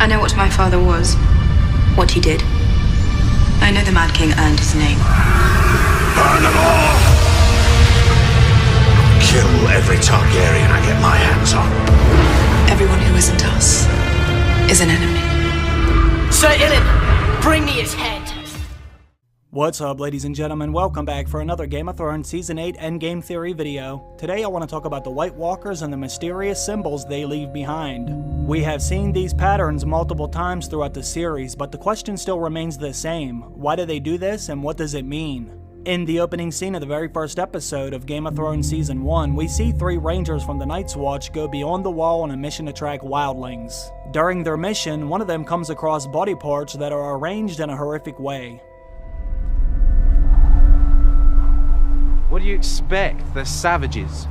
I know what my father was, what he did. I know the Mad King earned his name. Burn them all! Kill every Targaryen I get my hands on. Everyone who isn't us is an enemy. Sir Ilyn, bring me his head. What's up, ladies and gentlemen? Welcome back for another Game of Thrones Season 8 Endgame Theory video. Today I want to talk about the White Walkers and the mysterious symbols they leave behind. We have seen these patterns multiple times throughout the series, but the question still remains the same. Why do they do this, and what does it mean? In the opening scene of the very first episode of Game of Thrones Season 1, we see 3 rangers from the Night's Watch go beyond the wall on a mission to track wildlings. During their mission, one of them comes across body parts that are arranged in a horrific way. What do you expect? They're savages.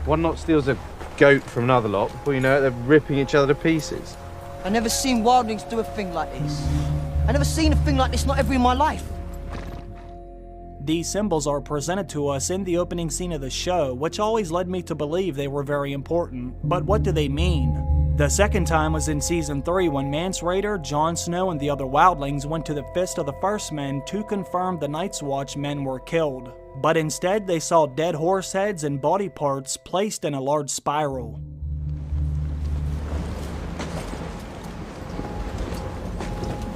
One lot steals a goat from another lot. Before you know it, they're ripping each other to pieces. I never seen wildlings do a thing like this. I never seen a thing like this, not ever in my life. These symbols are presented to us in the opening scene of the show, which always led me to believe they were very important. But what do they mean? The second time was in Season 3 when Mance Rayder, Jon Snow, and the other wildlings went to the Fist of the First Men to confirm the Night's Watch men were killed. But instead they saw dead horse heads and body parts placed in a large spiral.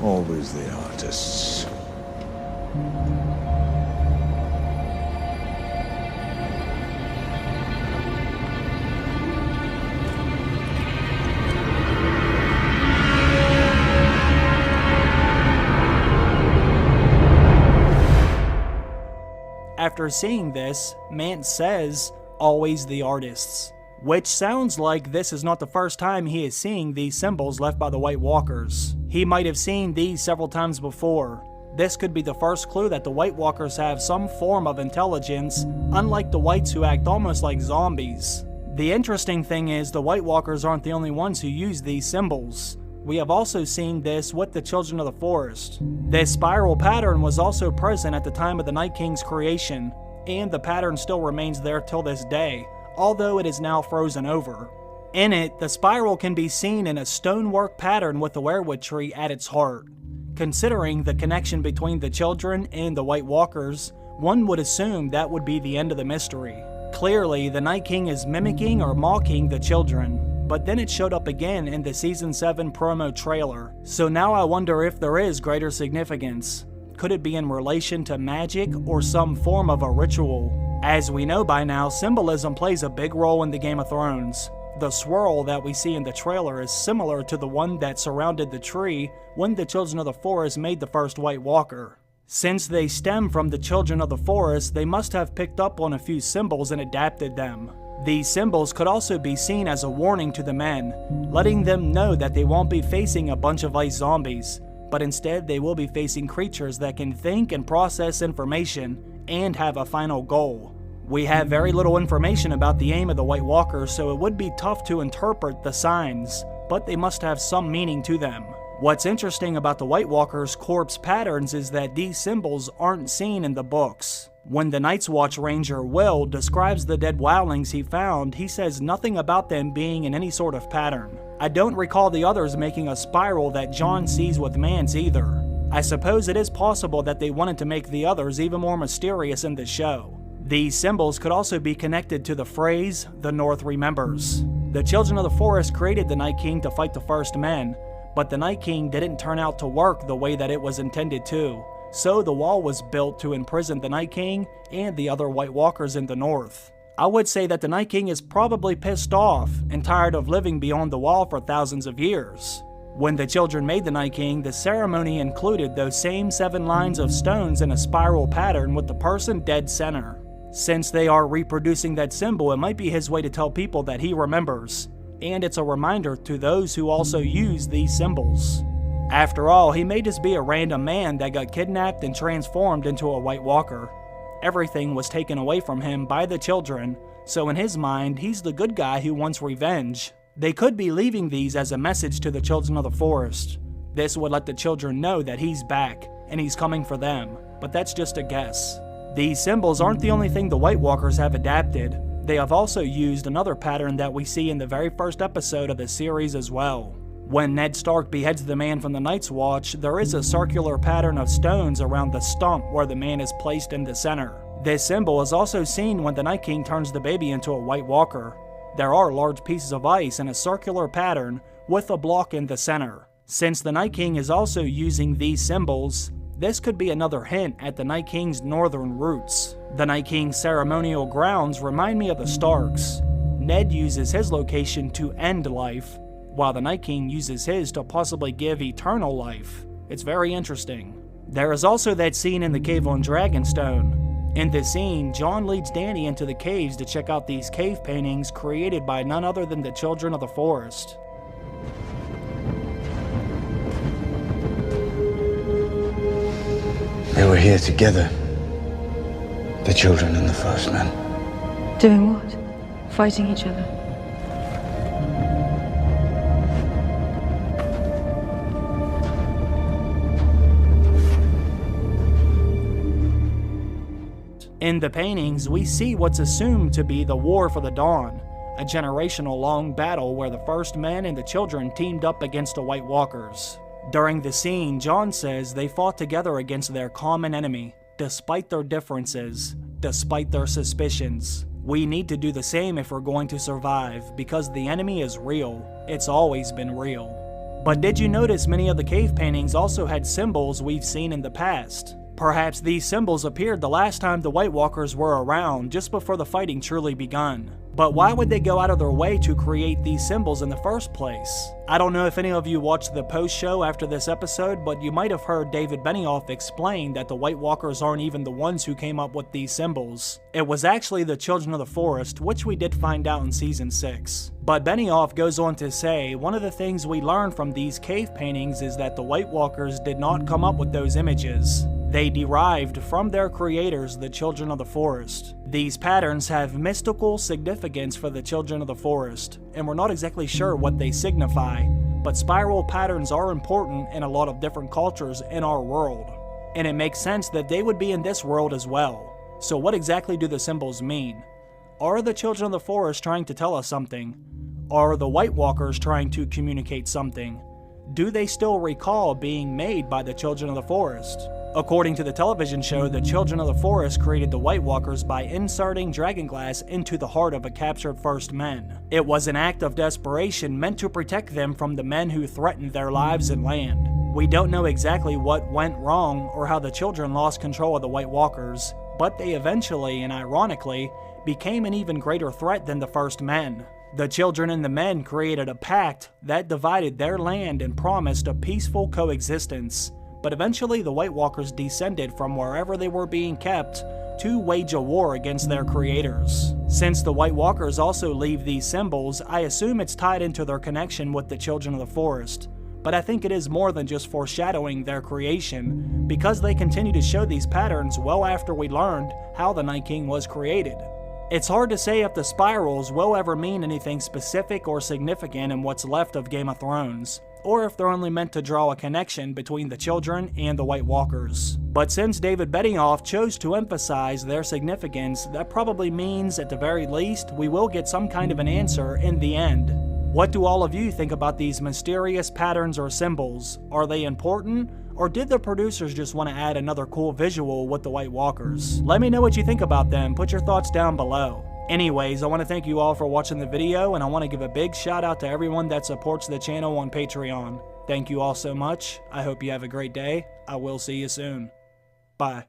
Always the artists. After seeing this, Mance says, "Always the artists." Which sounds like this is not the first time he is seeing these symbols left by the White Walkers. He might have seen these several times before. This could be the first clue that the White Walkers have some form of intelligence, unlike the Whites who act almost like zombies. The interesting thing is the White Walkers aren't the only ones who use these symbols. We have also seen this with the Children of the Forest. This spiral pattern was also present at the time of the Night King's creation, and the pattern still remains there till this day, although it is now frozen over. In it, the spiral can be seen in a stonework pattern with the weirwood tree at its heart. Considering the connection between the children and the White Walkers, one would assume that would be the end of the mystery. Clearly, the Night King is mimicking or mocking the children. But then it showed up again in the Season 7 promo trailer. So now I wonder if there is greater significance. Could it be in relation to magic or some form of a ritual? As we know by now, symbolism plays a big role in the Game of Thrones. The swirl that we see in the trailer is similar to the one that surrounded the tree when the Children of the Forest made the first White Walker. Since they stem from the Children of the Forest, they must have picked up on a few symbols and adapted them. These symbols could also be seen as a warning to the men, letting them know that they won't be facing a bunch of ice zombies, but instead they will be facing creatures that can think and process information and have a final goal. We have very little information about the aim of the White Walkers, so it would be tough to interpret the signs, but they must have some meaning to them. What's interesting about the White Walkers' corpse patterns is that these symbols aren't seen in the books. When the Night's Watch Ranger Will describes the dead wildlings he found, he says nothing about them being in any sort of pattern. I don't recall the others making a spiral that Jon sees with Mance either. I suppose it is possible that they wanted to make the others even more mysterious in the show. These symbols could also be connected to the phrase, "The North remembers." The Children of the Forest created the Night King to fight the First Men, but the Night King didn't turn out to work the way that it was intended to. So the wall was built to imprison the Night King and the other White Walkers in the north. I would say that the Night King is probably pissed off and tired of living beyond the wall for thousands of years. When the children made the Night King, the ceremony included those same 7 lines of stones in a spiral pattern with the person dead center. Since they are reproducing that symbol, it might be his way to tell people that he remembers, and it's a reminder to those who also use these symbols. After all, he may just be a random man that got kidnapped and transformed into a White Walker. Everything was taken away from him by the children, so in his mind, he's the good guy who wants revenge. They could be leaving these as a message to the Children of the Forest. This would let the children know that he's back, and he's coming for them, but that's just a guess. These symbols aren't the only thing the White Walkers have adapted. They have also used another pattern that we see in the very first episode of the series as well. When Ned Stark beheads the man from the Night's Watch, there is a circular pattern of stones around the stump where the man is placed in the center. This symbol is also seen when the Night King turns the baby into a White Walker. There are large pieces of ice in a circular pattern with a block in the center. Since the Night King is also using these symbols, this could be another hint at the Night King's northern roots. The Night King's ceremonial grounds remind me of the Starks. Ned uses his location to end life, while the Night King uses his to possibly give eternal life. It's very interesting. There is also that scene in the cave on Dragonstone. In this scene, Jon leads Dany into the caves to check out these cave paintings created by none other than the Children of the Forest. They were here together, the children and the first men. Doing what? Fighting each other? In the paintings, we see what's assumed to be the War for the Dawn, a generational-long battle where the first men and the children teamed up against the White Walkers. During the scene, Jon says they fought together against their common enemy, despite their differences, despite their suspicions. We need to do the same if we're going to survive, because the enemy is real. It's always been real. But did you notice many of the cave paintings also had symbols we've seen in the past? Perhaps these symbols appeared the last time the White Walkers were around, just before the fighting truly begun. But why would they go out of their way to create these symbols in the first place? I don't know if any of you watched the post-show after this episode, but you might have heard David Benioff explain that the White Walkers aren't even the ones who came up with these symbols. It was actually the Children of the Forest, which we did find out in Season 6. But Benioff goes on to say, one of the things we learned from these cave paintings is that the White Walkers did not come up with those images. They derived from their creators, the Children of the Forest. These patterns have mystical significance for the Children of the Forest, and we're not exactly sure what they signify, but spiral patterns are important in a lot of different cultures in our world, and it makes sense that they would be in this world as well. So what exactly do the symbols mean? Are the Children of the Forest trying to tell us something? Are the White Walkers trying to communicate something? Do they still recall being made by the Children of the Forest? According to the television show, the Children of the Forest created the White Walkers by inserting dragonglass into the heart of a captured first men. It was an act of desperation meant to protect them from the men who threatened their lives and land. We don't know exactly what went wrong or how the children lost control of the White Walkers, but they eventually, and ironically, became an even greater threat than the first men. The children and the men created a pact that divided their land and promised a peaceful coexistence. But eventually the White Walkers descended from wherever they were being kept to wage a war against their creators. Since the White Walkers also leave these symbols, I assume it's tied into their connection with the Children of the Forest. But I think it is more than just foreshadowing their creation, because they continue to show these patterns well after we learned how the Night King was created. It's hard to say if the spirals will ever mean anything specific or significant in what's left of Game of Thrones, or if they're only meant to draw a connection between the children and the White Walkers. But since David Benioff chose to emphasize their significance, that probably means at the very least we will get some kind of an answer in the end. What do all of you think about these mysterious patterns or symbols? Are they important? Or did the producers just want to add another cool visual with the White Walkers? Let me know what you think about them. Put your thoughts down below. Anyways, I want to thank you all for watching the video, and I want to give a big shout out to everyone that supports the channel on Patreon. Thank you all so much. I hope you have a great day. I will see you soon. Bye.